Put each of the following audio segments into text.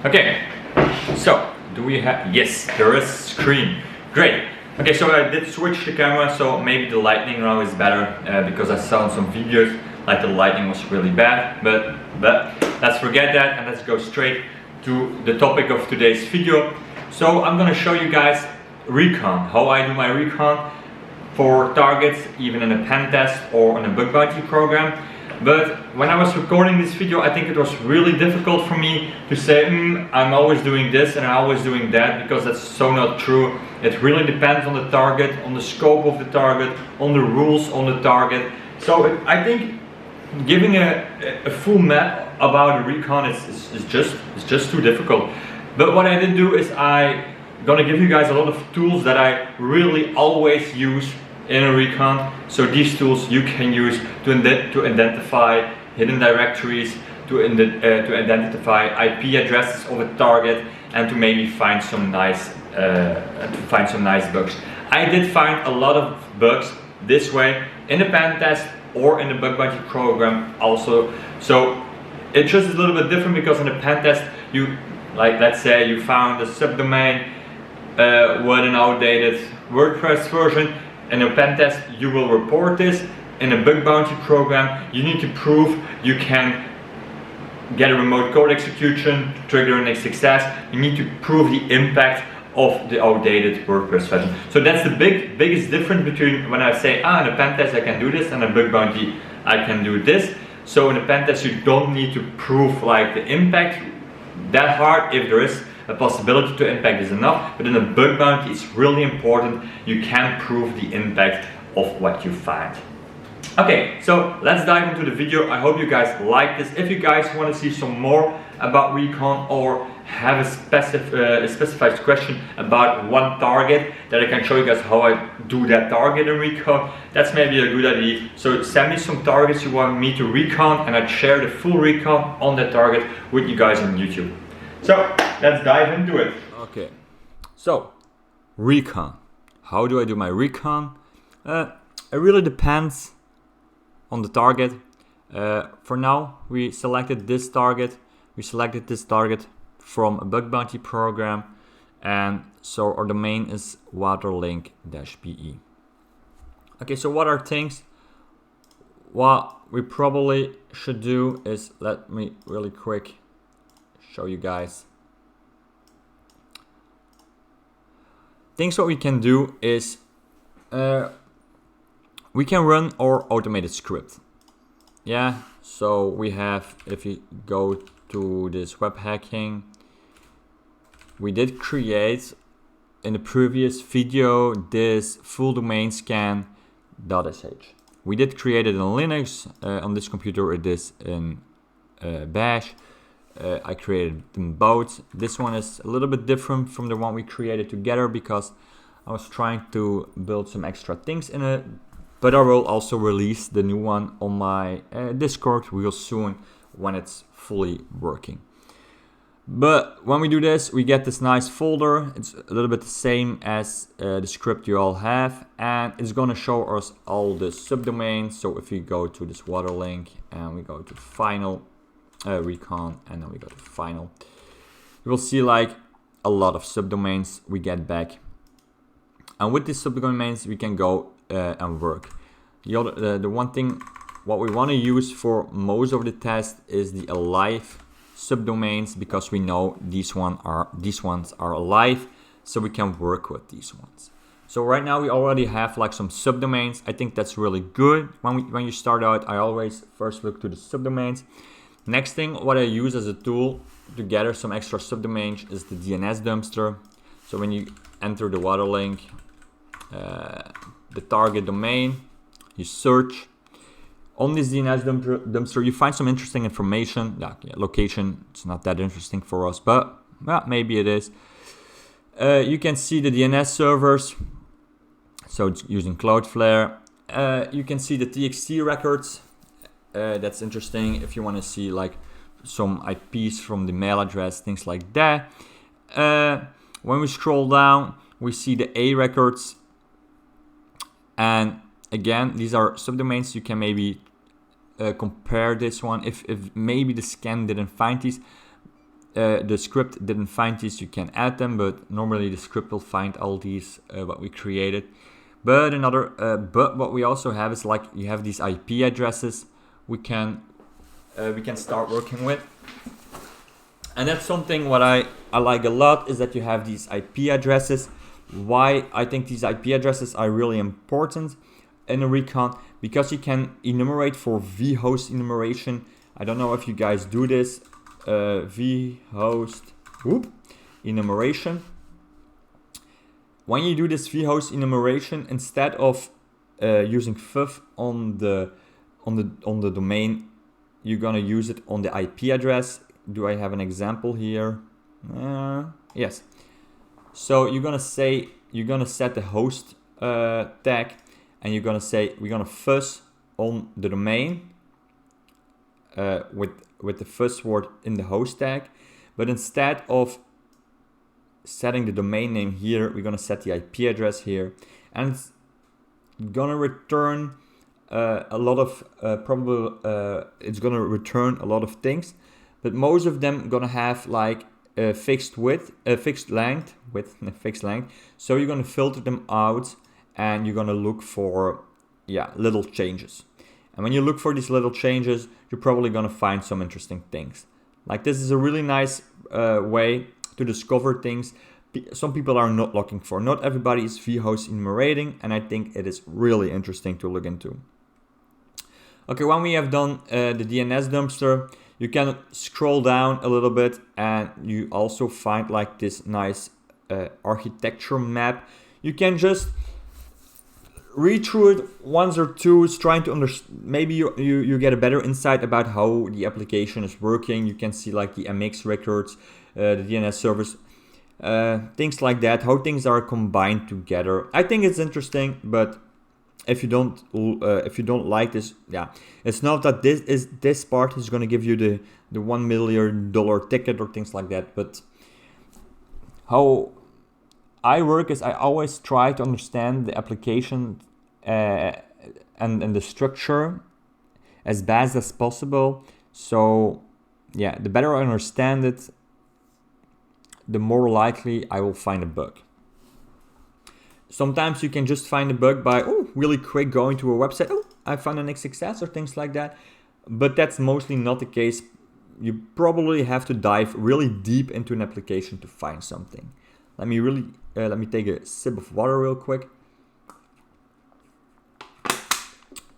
Okay, so do we have, yes, there is screen. Great. Okay, so I did switch the camera, so maybe the lighting now is better because I saw in some videos like the lighting was really bad, but let's forget that and let's go straight to the topic of today's video. So I'm gonna show you guys Recon, how I do my Recon for targets, even in a pen test or in a bug bounty program. But when I was recording this video, I think it was really difficult for me to say, I'm always doing this and I'm always doing that, because that's so not true. It really depends on the target, on the scope of the target, on the rules on the target. So I think giving a full map about a Recon is just too difficult. But what I did do is I'm gonna give you guys a lot of tools that I really always use in a Recon. So these tools you can use to identify hidden directories, to identify IP addresses of a target, and to maybe find some nice bugs. I did find a lot of bugs this way in a pen test or in the bug bounty program also. So it's just a little bit different because in a pen test you, like, let's say you found a subdomain with an outdated WordPress version. In a pen test you will report this. In a bug bounty program you need to prove you can get a remote code execution to trigger an success. You need to prove the impact of the outdated WordPress version. So that's the biggest difference between when I say, in a pen test I can do this, and a bug bounty I can do this. So in a pen test you don't need to prove like the impact that hard. If there is a possibility to impact is enough, but in a bug bounty it's really important you can prove the impact of what you find. Okay, so let's dive into the video. I hope you guys like this. If you guys want to see some more about Recon or have a specified question about one target that I can show you guys how I do that target in Recon, that's maybe a good idea. So send me some targets you want me to recon, and I'd share the full recon on that target with you guys on YouTube. So let's dive into it. Okay, so Recon. How do I do my Recon? It really depends on the target. For now, we selected this target. We selected this target from a bug bounty program, and so our domain is waterlink-be. Okay, so what are things? What we probably should do is, let me really quick show you guys. Things what we can do is we can run our automated script. Yeah, so we have, if you go to this web hacking, we did create in the previous video this full domain scan.sh. We did create it in Linux. On this computer it is in Bash. I created them both. This one is a little bit different from the one we created together because I was trying to build some extra things in it. But I will also release the new one on my Discord real soon when it's fully working. But when we do this, we get this nice folder. It's a little bit the same as the script you all have, and it's gonna show us all the subdomains. So if we go to this water link and we go to final Recon, and then we go to final, you will see like a lot of subdomains we get back. And with these subdomains we can go and work. The one thing what we want to use for most of the test is the alive subdomains, because we know these ones are alive, so we can work with these ones. So right now we already have like some subdomains. I think that's really good. When you start out, I always first look to the subdomains. Next thing what I use as a tool to gather some extra subdomains is the DNS dumpster. So when you enter the water link, the target domain, you search on this DNS dumpster, you find some interesting information. Location, it's not that interesting for us, but maybe it is. You can see the DNS servers, so it's using Cloudflare. You can see the TXT records. That's interesting if you want to see like some IPs from the mail address, things like that. When we scroll down, we see the A records. And again, these are subdomains. You can maybe compare this one if maybe the scan didn't find these. the script didn't find these, you can add them, but normally the script will find all these what we created. But but what we also have is like you have these IP addresses we can start working with. And that's something what I like a lot, is that you have these IP addresses. Why I think these IP addresses are really important in a Recon, because you can enumerate for vhost enumeration. I don't know if you guys do this, vhost enumeration. When you do this vhost enumeration, instead of using vv on the domain, you're gonna use it on the IP address. Do I have an example here? Yes. So you're gonna set the host tag, and you're gonna say we're gonna fuzz on the domain with the fuzz word in the host tag, but instead of setting the domain name here, we're gonna set the IP address here, and it's gonna return a lot of it's gonna return a lot of things, but most of them gonna have like a fixed length. So you're gonna filter them out, and you're gonna look for little changes. And when you look for these little changes, you're probably gonna find some interesting things. Like, this is a really nice way to discover things some people are not looking for. Not everybody is vhost enumerating, and I think it is really interesting to look into. Okay, when we have done the DNS dumpster, you can scroll down a little bit, and you also find like this nice architecture map. You can just read through it once or two, trying to understand. Maybe you get a better insight about how the application is working. You can see like the MX records, the DNS servers, things like that, how things are combined together. I think it's interesting, but if you don't like this, it's not that this part is going to give you the $1 million ticket or things like that. But how I work is I always try to understand the application and the structure as best as possible. So the better I understand it, the more likely I will find a bug. Sometimes you can just find a bug by really quick going to a website. I found an XXS or things like that. But that's mostly not the case. You probably have to dive really deep into an application to find something. Let me take a sip of water real quick.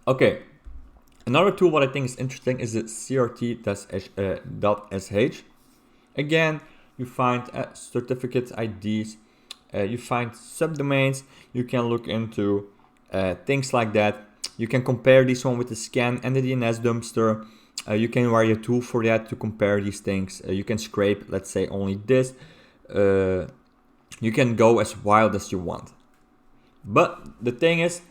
Okay, another tool what I think is interesting is the crt.sh. Again, you find certificate IDs, you find subdomains. You can look into things like that. You can compare this one with the scan and the DNS dumpster. You can write a tool for that to compare these things. You can scrape, let's say, only this. You can go as wild as you want. But the thing is,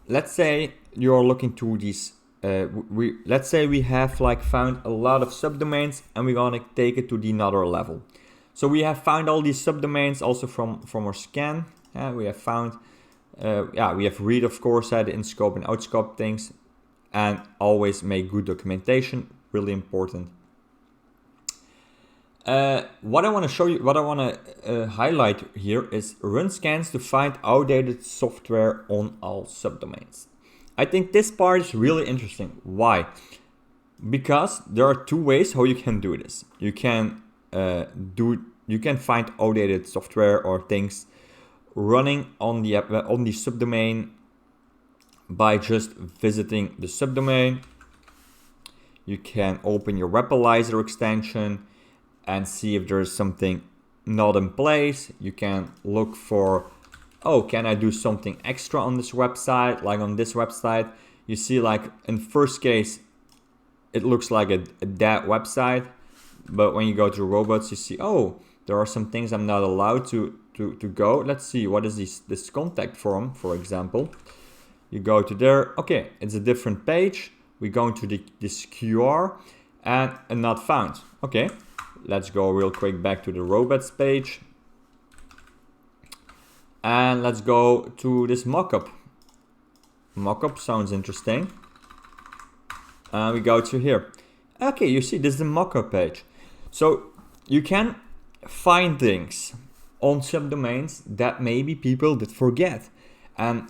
let's say you're looking to these, let's say we have like found a lot of subdomains, and we're gonna take it to the another level. So we have found all these subdomains also from our scan. We have found, we have read, of course, the in-scope and out-scope things, and always make good documentation, really important. What I want to show you, what I want to highlight here is run scans to find outdated software on all subdomains. I think this part is really interesting. Why? Because there are two ways how you can do this. You can find outdated software or things running on the subdomain by just visiting the subdomain. You can open your Webalizer extension and see if there's something not in place. You can look for, can I do something extra on this website? Like on this website, you see, like in first case, it looks like a dead website. But when you go to robots, you see, there are some things I'm not allowed to go. Let's see, what is this contact form, for example. You go to there, it's a different page. We go into this QR and not found. Okay, let's go real quick back to the robots page. And let's go to this mockup. Mockup sounds interesting. We go to here. Okay, you see this is the mockup page. So you can find things on subdomains that maybe people did forget. And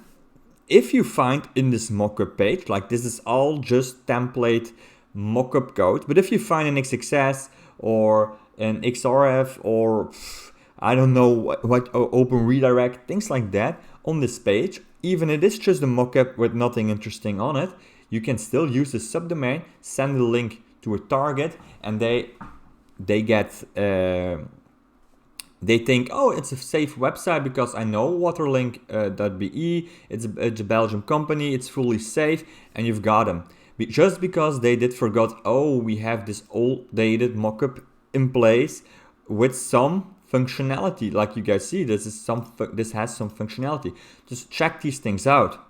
if you find in this mockup page, like this is all just template mockup code, but if you find an XXS or an XRF or I don't know what open redirect, things like that on this page, even it is just a mockup with nothing interesting on it, you can still use the subdomain, send the link to a target, and they get they think, oh, it's a safe website because I know waterlink.be, it's a Belgian company, it's fully safe, and you've got them. Just because they did forgot, oh, we have this old dated mockup in place with some functionality. Like you guys see, this has some functionality. Just check these things out.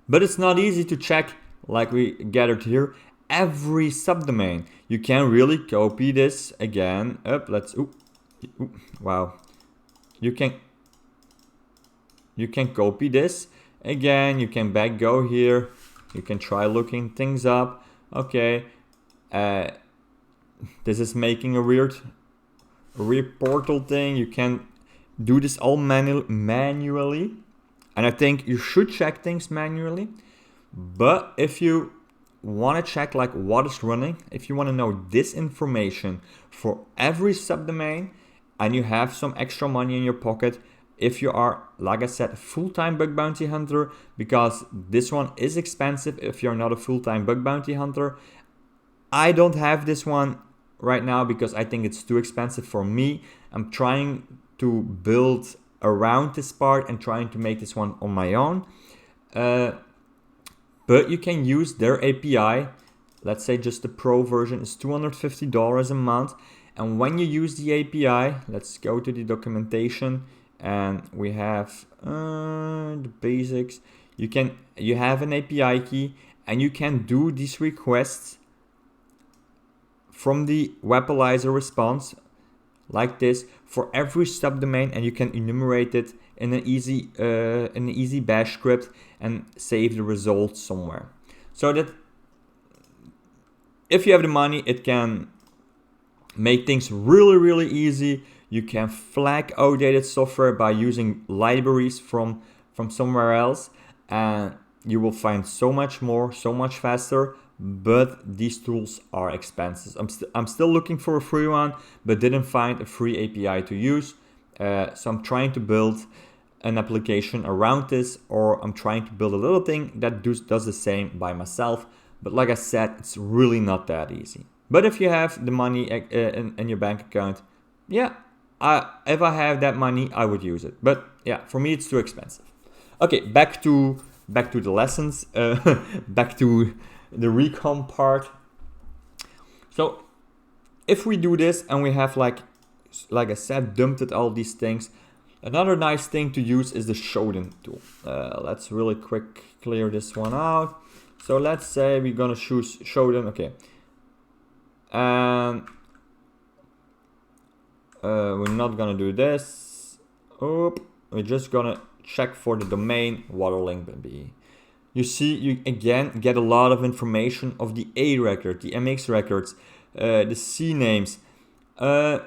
But it's not easy to check, like we gathered here, every subdomain. You can really copy this again. Wow. You can copy this again. You can go here. You can try looking things up. Okay. This is making a weird portal thing. You can do this all manually. And I think you should check things manually. But if you want to check like what is running, if you want to know this information for every subdomain and you have some extra money in your pocket, if you are, like I said, a full-time bug bounty hunter, because this one is expensive if you're not a full-time bug bounty hunter. I don't have this one right now because I think it's too expensive for me. I'm trying to build around this part and trying to make this one on my own. But you can use their API. Let's say just the pro version is $250 a month. And when you use the API, let's go to the documentation and we have the basics. You have an API key and you can do these requests from the Webalizer response like this for every subdomain, and you can enumerate it in an easy bash script and save the results somewhere. So that if you have the money, it can make things really easy. You can flag outdated software by using libraries from somewhere else, and you will find so much more, so much faster. But these tools are expensive. I'm still looking for a free one, but didn't find a free API to use. So I'm trying to build an application around this, or I'm trying to build a little thing that does the same by myself. But like I said, it's really not that easy. But if you have the money in your bank account, yeah, if I have that money, I would use it. But yeah, for me, it's too expensive. Okay, back to the lessons, back to the recon part. So if we do this and we have like I said, dumped all these things, another nice thing to use is the showdown tool. Let's really quick clear this one out. So let's say we're gonna choose showdown. Okay, and we're not gonna do this. We're just gonna check for the domain waterlink.be. You see, you again get a lot of information of the A record, the MX records, the C names, a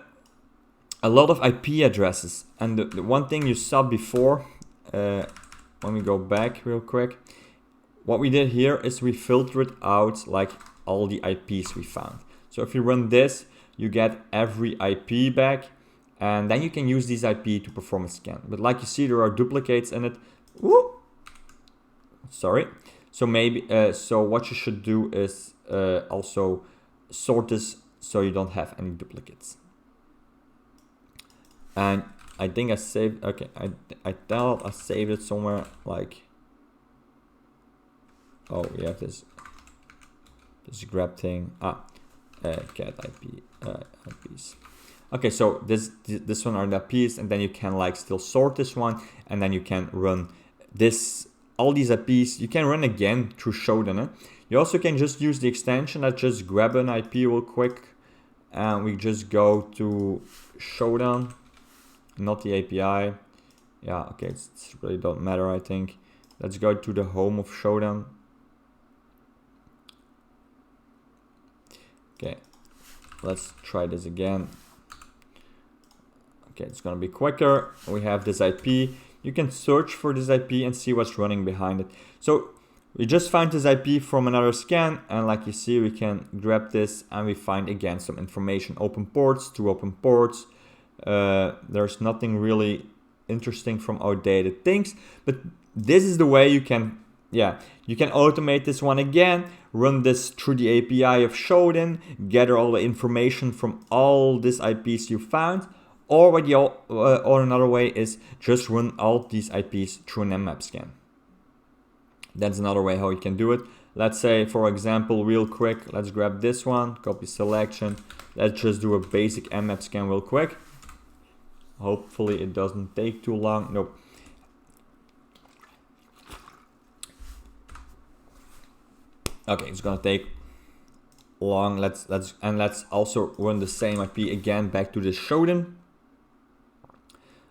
lot of IP addresses. And the one thing you saw before, let me go back real quick. What we did here is we filtered out like all the IPs we found. So if you run this, you get every IP back, and then you can use these IP to perform a scan. But like you see, there are duplicates in it. Whoop. Sorry. So maybe so what you should do is also sort this so you don't have any duplicates. And I think I saved. Okay, I thought I saved it somewhere. Like, oh, we have this grab thing. Cat IP IPs. Okay, so this one are the IPs, and then you can like still sort this one, and then you can run this. All these IPs you can run again through Showdown. You also can just use the extension. Let's just grab an IP real quick, and we just go to Showdown, not the API. Yeah, okay, it really don't matter, I think. Let's go to the home of Showdown. Okay, let's try this again. Okay, it's gonna be quicker. We have this IP. You can search for this IP and see what's running behind it. So we just found this IP from another scan, and like you see, we can grab this and we find again some information. Open ports, 2 open ports. There's nothing really interesting from outdated things, but this is the way you can, you can automate this one again, run this through the API of Shodan, gather all the information from all these IPs you found, or another way is just run all these IPs through an Nmap scan. That's another way how you can do it. Let's say, for example, real quick, let's grab this one, copy selection. Let's just do a basic Nmap scan real quick. Hopefully it doesn't take too long. Nope. Okay, it's gonna take long. Let's also run the same IP again back to the Shodan.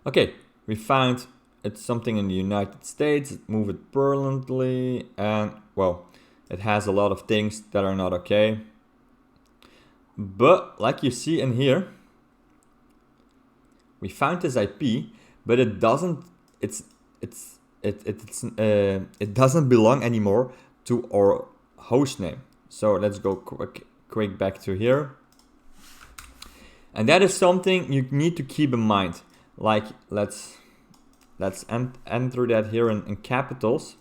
Okay, we found it's something in the United States. Move it brilliantly, and well, it has a lot of things that are not okay. But like you see in here, we found this IP, but it doesn't. It doesn't belong anymore to our host name. So let's go quick back to here, and that is something you need to keep in mind. Like let's enter that here in capitals.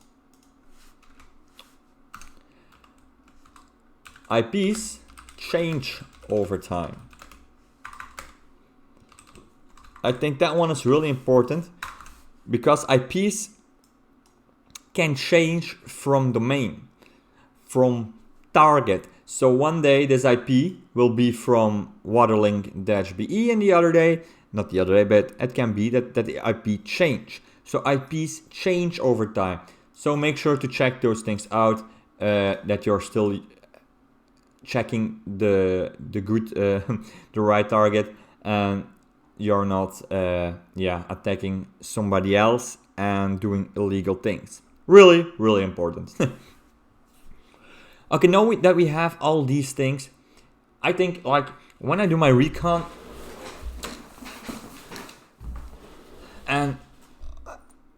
IPs change over time. I think that one is really important because IPs can change from domain, from target. So one day this IP will be from waterlink-be, and the other day, not the other day, but it can be that the IP change. So IPs change over time. So make sure to check those things out, that you're still checking the good, the right target, and you're not attacking somebody else and doing illegal things. Really, really important. Okay, now that we have all these things, I think like when I do my recon, and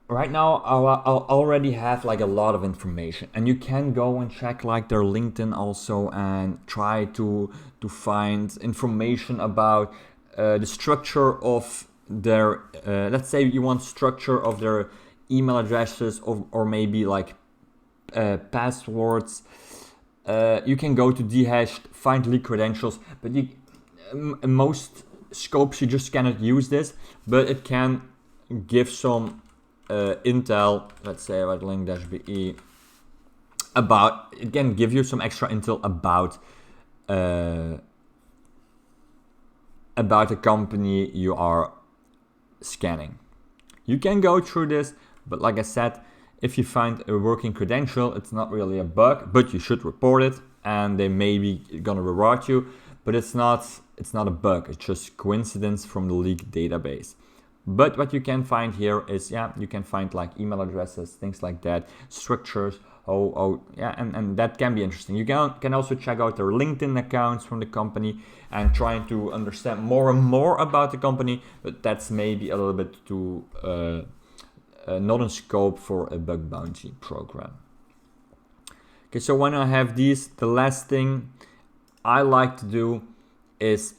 right now I'll already have like a lot of information, and you can go and check like their LinkedIn also and try to find information about the structure of their, let's say you want structure of their email addresses or maybe like passwords. You can go to dhashed, find leak credentials, but in most scopes you just cannot use this, but it can give some intel, let's say about link-be, about, it can give you some extra intel about the company you are scanning. You can go through this, but like I said, if you find a working credential, it's not really a bug, but you should report it, and they may be gonna reward you, but it's not a bug, it's just coincidence from the leaked database. But what you can find here is, you can find like email addresses, things like that, structures, and that can be interesting. You can also check out their LinkedIn accounts from the company and trying to understand more and more about the company, but that's maybe a little bit too not in scope for a bug bounty program. Okay, so when I have these, the last thing I like to do is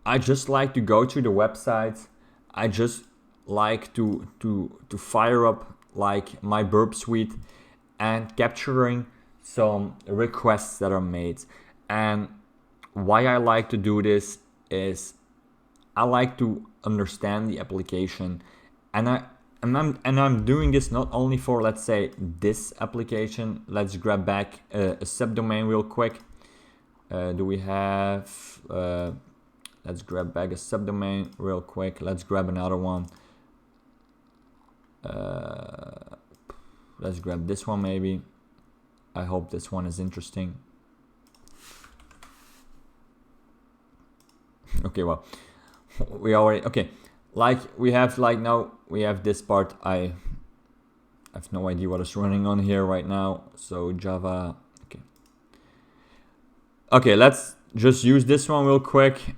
I just like to go to the website. I just like to fire up like my burp suite and capturing some requests that are made. And why I like to do this is I like to understand the application, and I'm doing this not only for, let's say, this application. Let's grab back a subdomain real quick. Do we have let's grab back a subdomain real quick. Let's grab another one. Let's grab this one maybe. I hope this one is interesting. Okay, well, we already, okay, like we have, like now we have this part. I have no idea what is running on here right now. So Java, okay, let's just use this one real quick.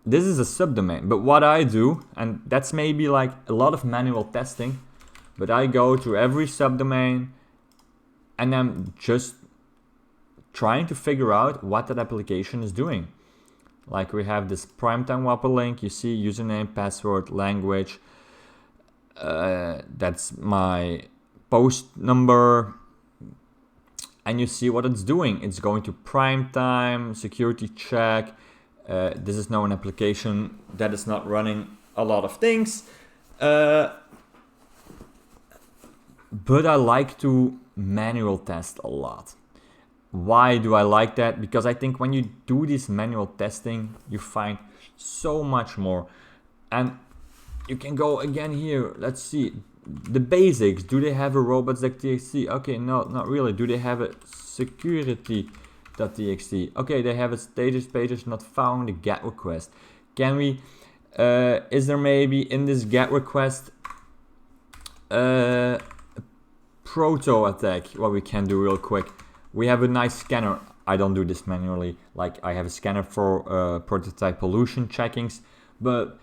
This is a subdomain, but what I do, and that's maybe like a lot of manual testing, but I go to every subdomain and I'm just trying to figure out what that application is doing. Like we have this primetime whopper link, you see username, password, language, that's my post number, and you see what it's doing. It's going to primetime, security check. This is now an application that is not running a lot of things, but I like to manual test a lot. Why do I like that? Because I think when you do this manual testing, you find so much more. And you can go again here. Let's see the basics. Do they have a robots.txt? Okay, no, not really. Do they have a security.txt? Okay, they have a status pages not found, a GET request. Can we, is there maybe in this GET request proto attack? What we can do real quick. We have a nice scanner. I don't do this manually. Like I have a scanner for prototype pollution checkings, but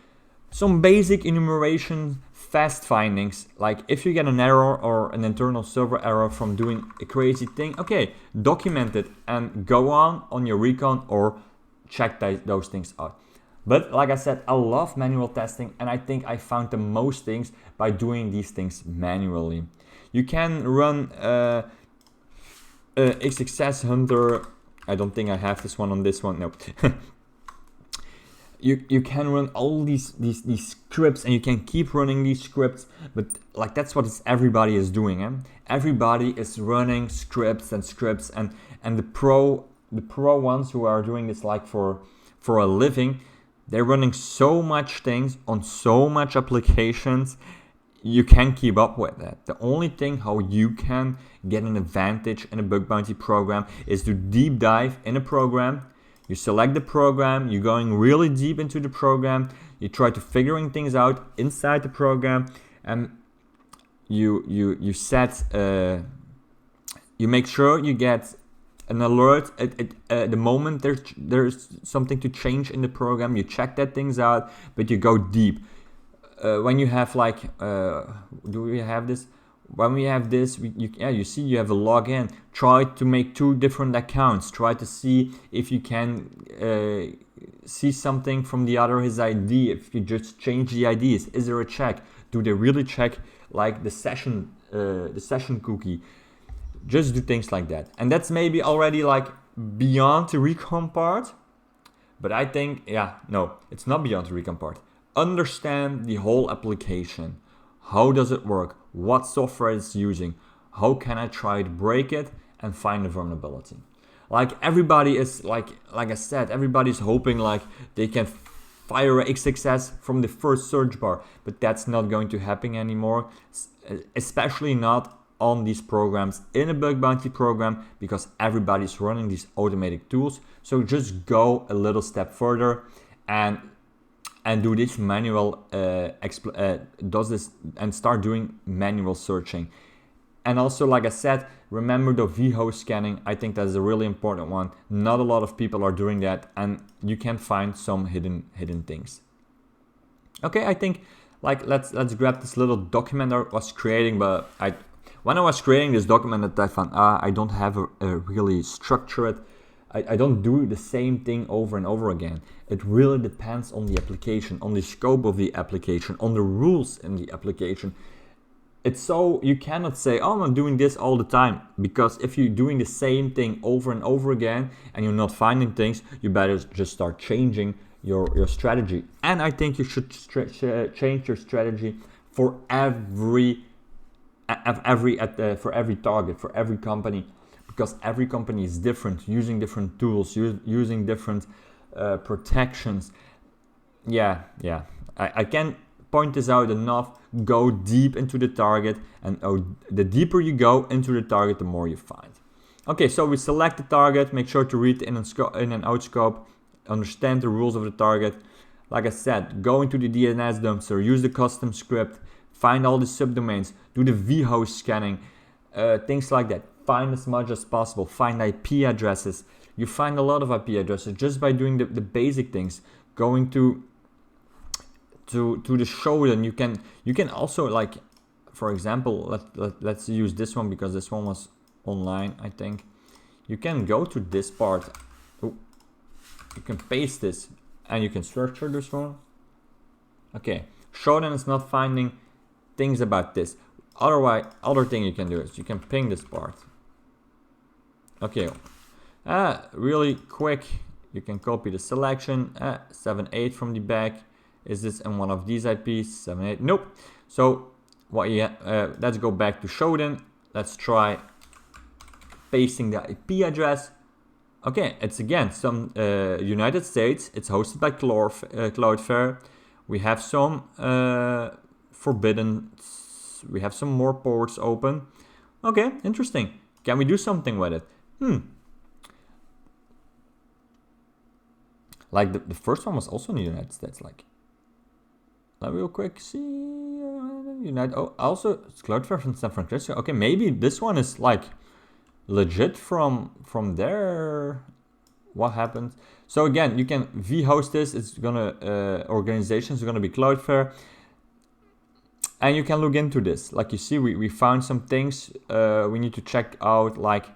some basic enumeration fast findings. Like if you get an error or an internal server error from doing a crazy thing, okay, document it and go on your Recon or check those things out. But like I said, I love manual testing, and I think I found the most things by doing these things manually. You can run XXS Hunter. I don't think I have this one on this one. No. you can run all these scripts, and you can keep running these scripts. But like that's what everybody is doing. Everybody is running scripts, and the pro ones who are doing this like for a living, they're running so much things on so much applications. You can keep up with that. The only thing how you can get an advantage in a bug bounty program is to deep dive in a program. You select the program, you're going really deep into the program, you try to figuring things out inside the program, and you set, you make sure you get an alert at the moment there's something to change in the program. You check that things out, but you go deep. When you have like, do we have this? When we have this, you see you have a login. Try to make 2 different accounts. Try to see if you can see something from the other, his ID. If you just change the IDs, is there a check? Do they really check like the session cookie? Just do things like that. And that's maybe already like beyond the Recon part. But I think, yeah, no, it's not beyond the Recon part. Understand the whole application. How does it work? What software it's using? How can I try to break it and find a vulnerability? Like everybody is like I said, everybody's hoping like they can fire a XXS from the first search bar, but that's not going to happen anymore, especially not on these programs in a bug bounty program, because everybody's running these automated tools. So just go a little step further and do this manual, does this and start doing manual searching. And also, like I said, remember the vhost scanning. I think that's a really important one. Not a lot of people are doing that, and you can find some hidden things. Okay, I think like let's grab this little document I was creating, but when I was creating this document that I found I don't have a really structured. I don't do the same thing over and over again. It really depends on the application, on the scope of the application, on the rules in the application. It's so, you cannot say, oh, I'm doing this all the time, because if you're doing the same thing over and over again and you're not finding things, you better just start changing your strategy. And I think you should change your strategy for every target, for every company. Because every company is different, using different tools, using different protections. Yeah, I can point this out enough. Go deep into the target, and the deeper you go into the target, the more you find. Okay, so we select the target, make sure to read the in and out scope, understand the rules of the target. Like I said, go into the DNS dumpster, use the custom script, find all the subdomains, do the vhost scanning, things like that. find as much as possible, find IP addresses. You find a lot of IP addresses just by doing the basic things. Going to the Shodan, you can also, like, for example, let's use this one because this one was online, I think. You can go to this part. Oh, you can paste this and you can search for this one. Okay, Shodan is not finding things about this. Otherwise, other thing you can do is you can ping this part. Okay, really quick, you can copy the selection, 7.8 from the back. Is this in one of these IPs? 7.8, nope. So what you let's go back to Shodan. Let's try pasting the IP address. Okay, it's again some United States. It's hosted by Cloudflare. We have some forbidden. We have some more ports open. Okay, interesting. Can we do something with it? Like the first one was also in the United States. Like, real quick, see United. Oh, also it's Cloudflare from San Francisco. Okay, maybe this one is like legit from there. What happened? So again, you can vhost this. It's gonna organizations are gonna be Cloudflare, and you can look into this. Like you see, we found some things. We need to check out, like,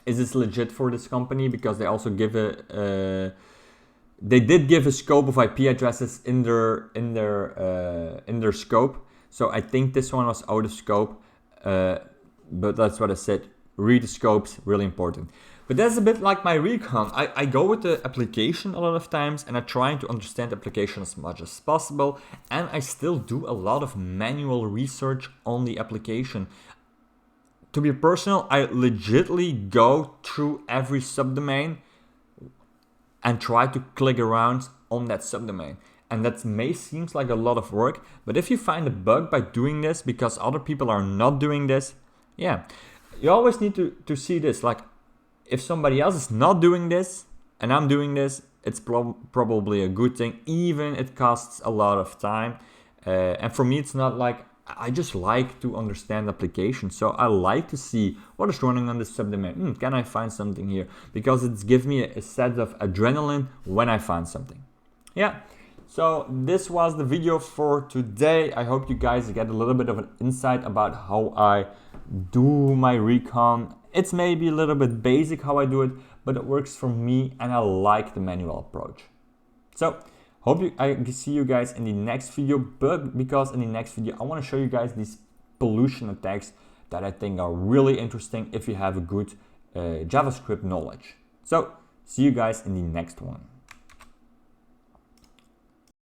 is this legit for this company? Because they also give they did give a scope of IP addresses in their scope. So I think this one was out of scope, but that's what I said. Read the scopes, really important. But that's a bit like my Recon. I go with the application a lot of times and I try to understand the application as much as possible. And I still do a lot of manual research on the application. To be personal, I legitimately go through every subdomain and try to click around on that subdomain. And that may seem like a lot of work, but if you find a bug by doing this because other people are not doing this, yeah, you always need to see this. Like, if somebody else is not doing this and I'm doing this, it's probably a good thing, even it costs a lot of time. And for me, it's not like, I just like to understand the application. So I like to see what is running on this subdomain. Can I find something here? Because it's gives me a set of adrenaline when I find something. Yeah. So this was the video for today. I hope you guys get a little bit of an insight about how I do my Recon. It's maybe a little bit basic how I do it, but it works for me and I like the manual approach. So I see you guys in the next video, but because in the next video I want to show you guys these pollution attacks that I think are really interesting if you have a good JavaScript knowledge. So see you guys in the next one.